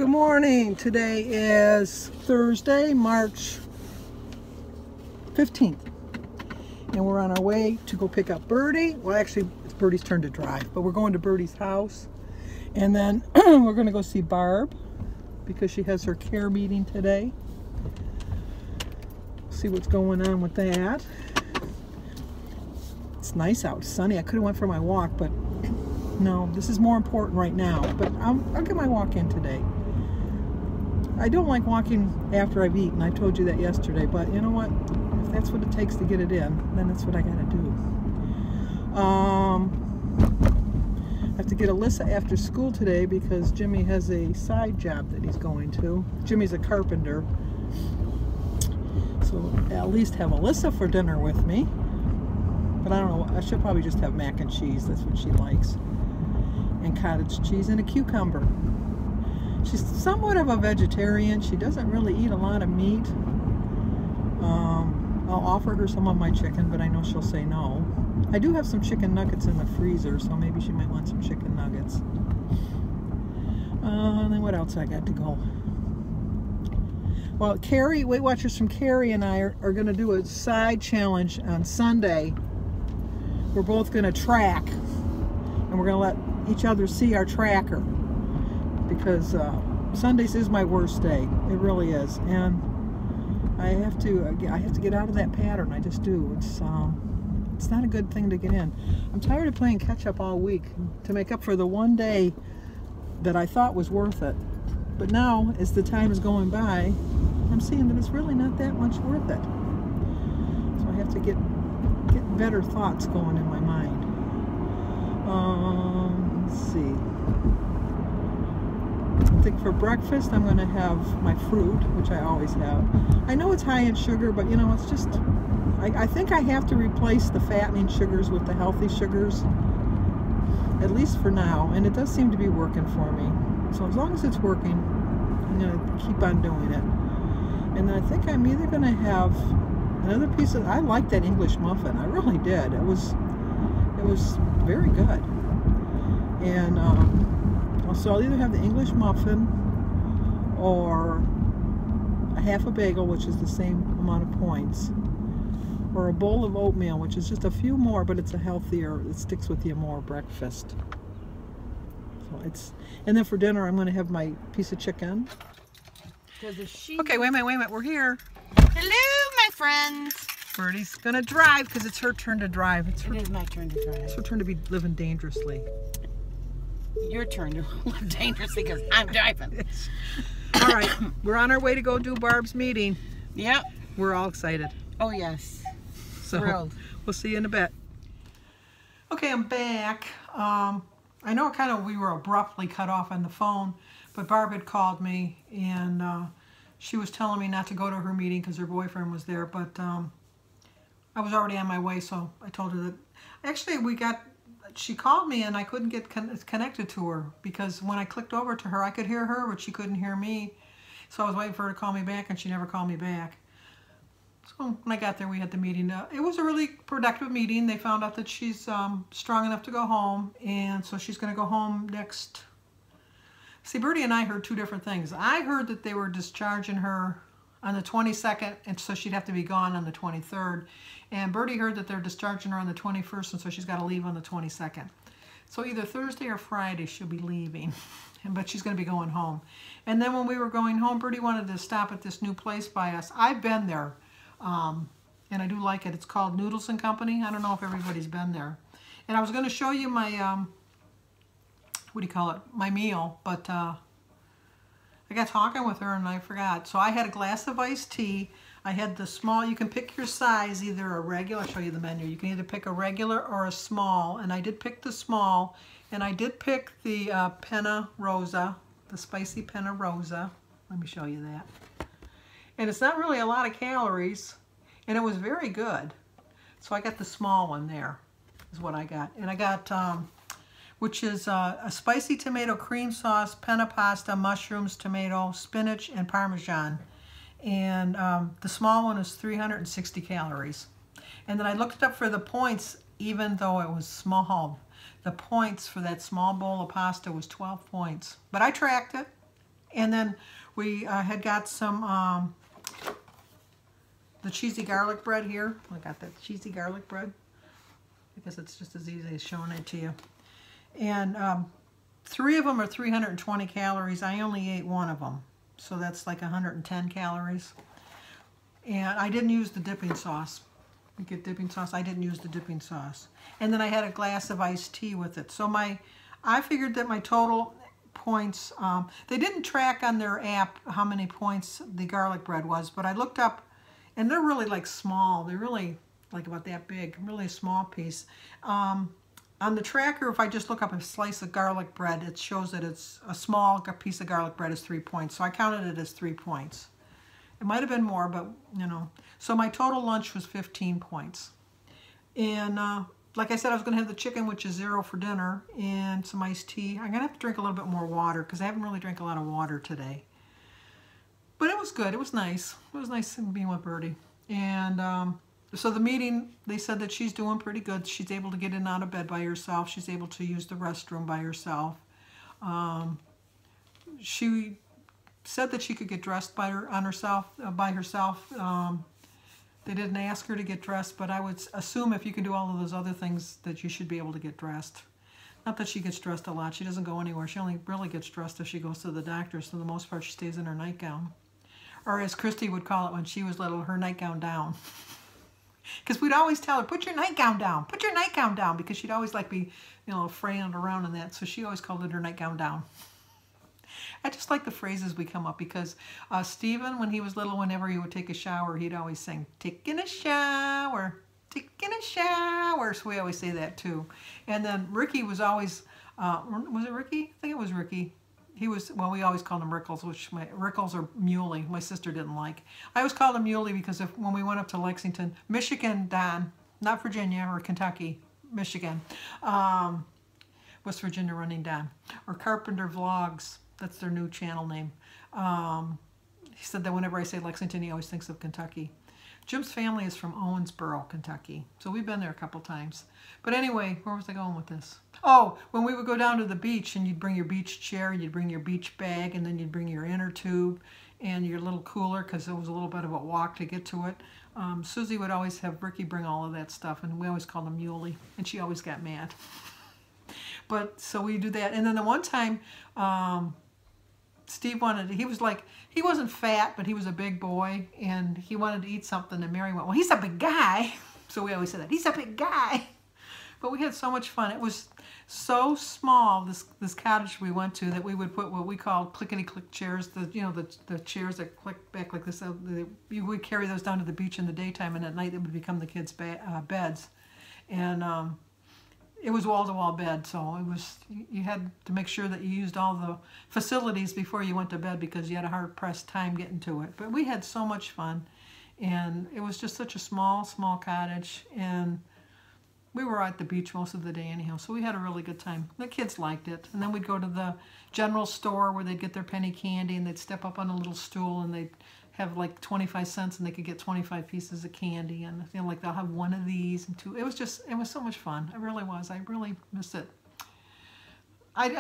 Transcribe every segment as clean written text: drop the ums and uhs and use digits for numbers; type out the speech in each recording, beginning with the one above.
Good morning. Today is Thursday, March 15th. And we're on our way to go pick up Birdie. Well, actually, it's Birdie's turn to drive, but we're going to Birdie's house. And then we're going to go see Barb because she has her care meeting today. See what's going on with that. It's nice out, sunny. I could have went for my walk, but no, this is more important right now. But I'll get my walk in today. I don't like walking after I've eaten. I told you that yesterday, but you know what? If that's what it takes to get it in, then that's what I gotta do. I have to get Alyssa after school today because Jimmy has a side job that he's going to. Jimmy's a carpenter. So at least have Alyssa for dinner with me. But I don't know, I should probably just have mac and cheese. That's what she likes. And cottage cheese and a cucumber. She's somewhat of a vegetarian. She doesn't really eat a lot of meat. I'll offer her some of my chicken, but I know she'll say no. I do have some chicken nuggets in the freezer, so maybe she might want some chicken nuggets. And then what else I got to go? Well, Carrie, Weight Watchers from Carrie and I are going to do a side challenge on Sunday. We're both going to track, and we're going to let each other see our tracker, because Sundays is my worst day. It really is, and I have to get out of that pattern. I just do. It's not a good thing to get in. I'm tired of playing catch up all week to make up for the one day that I thought was worth it. But now, as the time is going by, I'm seeing that it's really not that much worth it. So I have to get better thoughts going in my mind. Let's see. I think for breakfast I'm going to have my fruit, which I always have. I know it's high in sugar, but you know, it's just, I think I have to replace the fattening sugars with the healthy sugars, at least for now, and it does seem to be working for me. So as long as it's working, I'm going to keep on doing it. And then I think I'm either going to have another piece of, I like that English muffin. I really did. It was very good. And so I'll either have the English muffin or a half a bagel, which is the same amount of points, or a bowl of oatmeal, which is just a few more, but it's a healthier, it sticks with you more breakfast. So it's, and then for dinner I'm going to have my piece of chicken. Okay, wait a minute, we're here. Hello, my friends. Birdie's going to drive because it's her turn to drive. It is my turn to drive. It's her turn to be living dangerously. Your turn to live dangerously because I'm driving. All right, we're on our way to go do Barb's meeting. Yep. We're all excited. Oh, yes. So Thrilled. We'll see you in a bit. Okay, I'm back. I know we were abruptly cut off on the phone, but Barb had called me and she was telling me not to go to her meeting because her boyfriend was there, but I was already on my way, so I told her that. Actually, she called me and I couldn't get connected to her because when I clicked over to her, I could hear her, but she couldn't hear me. So I was waiting for her to call me back, and she never called me back. So when I got there, we had the meeting. It was a really productive meeting. They found out that she's strong enough to go home, and so she's going to go home next. See, Birdie and I heard two different things. I heard that they were discharging her on the 22nd, and so she'd have to be gone on the 23rd. And Birdie heard that they're discharging her on the 21st, and so she's got to leave on the 22nd. So either Thursday or Friday she'll be leaving, but she's going to be going home. And then when we were going home, Birdie wanted to stop at this new place by us. I've been there, and I do like it. It's called Noodles and Company. I don't know if everybody's been there. And I was going to show you my, what do you call it, my meal, but I got talking with her and I forgot. So I had a glass of iced tea. I had the small, you can pick your size, either a regular, I'll show you the menu. You can either pick a regular or a small, and I did pick the small, and I did pick the Penna Rosa, the spicy Penna Rosa. Let me show you that. And it's not really a lot of calories, and it was very good. So I got the small one there, is what I got. And I got, which is a spicy tomato cream sauce, penna pasta, mushrooms, tomato, spinach, and Parmesan. And the small one is 360 calories. And then I looked it up for the points, even though it was small. The points for that small bowl of pasta was 12 points. But I tracked it, And then we had got some, the cheesy garlic bread here. I got that cheesy garlic bread. I guess it's just as easy as showing it to you. And 3 of them are 320 calories. I only ate 1 of them. So that's like 110 calories. And I didn't use the dipping sauce. You get dipping sauce. I didn't use the dipping sauce. And then I had a glass of iced tea with it. So I figured that my total points, they didn't track on their app how many points the garlic bread was, but I looked up, and they're really like small. They're really like about that big, really a small piece. On the tracker, if I just look up a slice of garlic bread, it shows that it's a small piece of garlic bread is 3 points. So I counted it as 3 points. It might have been more, but you know. So my total lunch was 15 points. And like I said, I was going to have the chicken, which is 0 for dinner, and some iced tea. I'm going to have to drink a little bit more water because I haven't really drank a lot of water today. But it was good. It was nice. It was nice being with Birdie. And so the meeting, they said that she's doing pretty good. She's able to get in and out of bed by herself. She's able to use the restroom by herself. She said that she could get dressed by herself. They didn't ask her to get dressed, but I would assume if you can do all of those other things that you should be able to get dressed. Not that she gets dressed a lot. She doesn't go anywhere. She only really gets dressed if she goes to the doctor. So for the most part, she stays in her nightgown. Or as Christy would call it when she was little, her nightgown down. Because we'd always tell her, put your nightgown down, put your nightgown down, because she'd always like be, you know, fraying around in that. So she always called it her nightgown down. I just like the phrases we come up because Stephen, when he was little, whenever he would take a shower, he'd always sing, taking a shower, taking a shower. So we always say that too. And then Ricky was always, was it Ricky? I think it was Ricky. He was, well, we always called him Rickles, which Rickles or Muley, my sister didn't like. I always called him Muley because when we went up to Lexington, Michigan, Don, not Virginia or Kentucky, Michigan, West Virginia Running Don, or Carpenter Vlogs, that's their new channel name. He said that whenever I say Lexington, he always thinks of Kentucky. Jim's family is from Owensboro, Kentucky, so we've been there a couple times. But anyway, where was I going with this? Oh, when we would go down to the beach and you'd bring your beach chair, and you'd bring your beach bag, and then you'd bring your inner tube and your little cooler because it was a little bit of a walk to get to it. Susie would always have Ricky bring all of that stuff, and we always called him Muley, and she always got mad. But so we do that, and then the one time Steve he was like, he wasn't fat, but he was a big boy, and he wanted to eat something, and Mary went, well, he's a big guy. So we always said that, he's a big guy. But we had so much fun. It was so small, this cottage we went to, that we would put what we called clickety-click chairs, the chairs that click back like this. You would carry those down to the beach in the daytime, and at night they would become the kids' beds. And it was wall-to-wall bed, so it was, you had to make sure that you used all the facilities before you went to bed because you had a hard-pressed time getting to it. But we had so much fun, and it was just such a small cottage, and we were at the beach most of the day anyhow, so we had a really good time. The kids liked it. And then we'd go to the general store where they'd get their penny candy, and they'd step up on a little stool, and they'd have like 25 cents, and they could get 25 pieces of candy, and you know, like they'll have one of these and two. It was so much fun. It really was. I really miss it.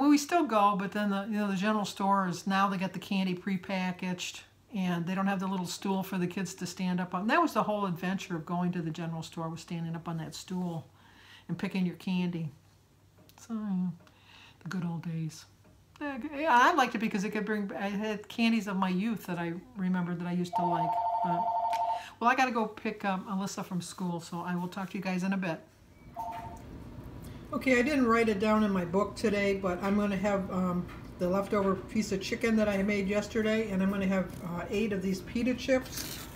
We still go, but then the general stores now, they got the candy prepackaged, and they don't have the little stool for the kids to stand up on. And that was the whole adventure of going to the general store, was standing up on that stool and picking your candy. So the good old days. Yeah, I liked it because I had candies of my youth that I remembered that I used to like. But, well, I got to go pick up Alyssa from school, so I will talk to you guys in a bit. Okay, I didn't write it down in my book today, but I'm going to have the leftover piece of chicken that I made yesterday, and I'm going to have 8 of these pita chips.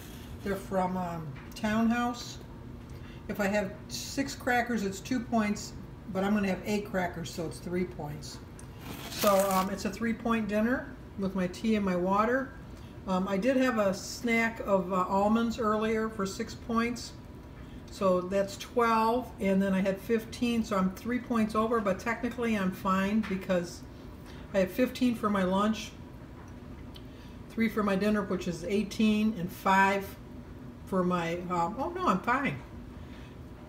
They're from Townhouse. If I have 6 crackers, it's 2 points, but I'm going to have 8 crackers, so it's 3 points. So it's a 3-point dinner with my tea and my water. I did have a snack of almonds earlier for 6 points. So that's 12, and then I had 15, so I'm 3 points over, but technically I'm fine because I had 15 for my lunch, 3 for my dinner, which is 18, and 5 for my, oh no, I'm fine.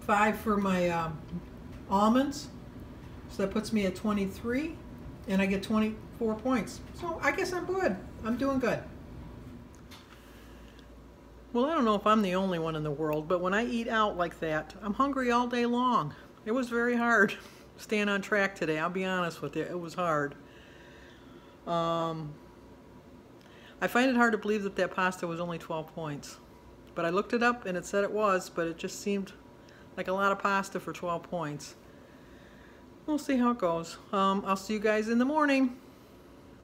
5 for my almonds, so that puts me at 23. and I get 24 points. So I guess I'm good. I'm doing good. Well, I don't know if I'm the only one in the world, but when I eat out like that, I'm hungry all day long. It was very hard staying on track today. I'll be honest with you. It was hard. I find it hard to believe that that pasta was only 12 points. But I looked it up and it said it was, but it just seemed like a lot of pasta for 12 points. We'll see how it goes. I'll see you guys in the morning.